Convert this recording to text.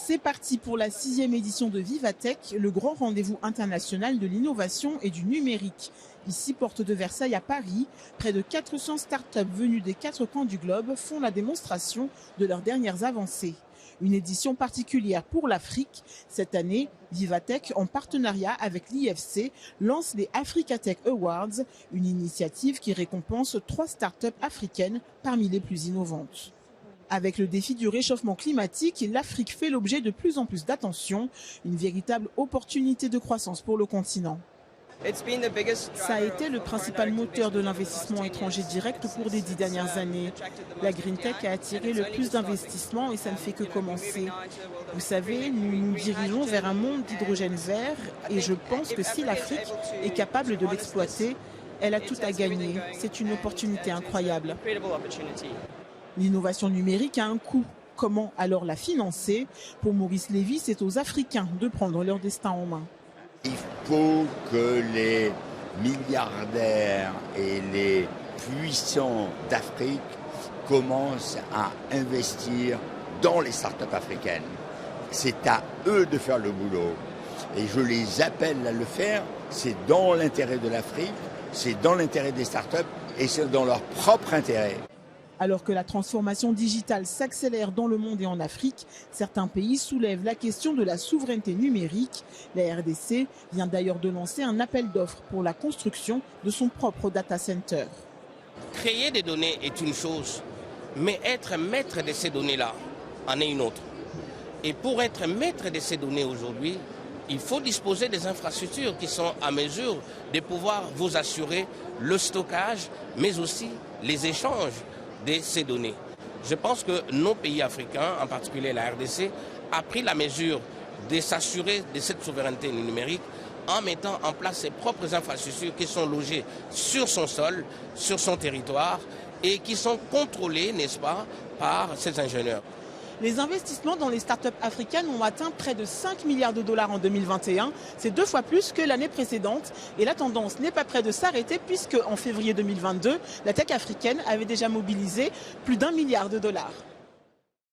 C'est parti pour la 6e édition de Vivatech, le grand rendez-vous international de l'innovation et du numérique. Ici, porte de Versailles à Paris, près de 400 startups venues des 4 coins du globe font la démonstration de leurs dernières avancées. Une édition particulière pour l'Afrique. Cette année, Vivatech, en partenariat avec l'IFC, lance les Africa Tech Awards, une initiative qui récompense 3 startups africaines parmi les plus innovantes. Avec le défi du réchauffement climatique, l'Afrique fait l'objet de plus en plus d'attention, une véritable opportunité de croissance pour le continent. Ça a été le principal moteur de l'investissement étranger direct au cours des 10 dernières années. La Green Tech a attiré le plus d'investissements et ça ne fait que commencer. Vous savez, nous nous dirigeons vers un monde d'hydrogène vert et je pense que si l'Afrique est capable de l'exploiter, elle a tout à gagner. C'est une opportunité incroyable. L'innovation numérique a un coût. Comment alors la financer? Pour Maurice Lévy, c'est aux Africains de prendre leur destin en main. Il faut que les milliardaires et les puissants d'Afrique commencent à investir dans les startups africaines. C'est à eux de faire le boulot. Et je les appelle à le faire. C'est dans l'intérêt de l'Afrique, c'est dans l'intérêt des startups et c'est dans leur propre intérêt. Alors que la transformation digitale s'accélère dans le monde et en Afrique, certains pays soulèvent la question de la souveraineté numérique. La RDC vient d'ailleurs de lancer un appel d'offres pour la construction de son propre data center. Créer des données est une chose, mais être maître de ces données-là en est une autre. Et pour être maître de ces données aujourd'hui, il faut disposer des infrastructures qui sont à mesure de pouvoir vous assurer le stockage, mais aussi les échanges de ces données. Je pense que nos pays africains, en particulier la RDC, a pris la mesure de s'assurer de cette souveraineté numérique en mettant en place ses propres infrastructures qui sont logées sur son sol, sur son territoire et qui sont contrôlées, n'est-ce pas, par ces ingénieurs. Les investissements dans les startups africaines ont atteint près de 5 milliards de dollars en 2021. C'est 2 fois plus que l'année précédente. Et la tendance n'est pas près de s'arrêter puisque en février 2022, la tech africaine avait déjà mobilisé plus d'1 milliard de dollars.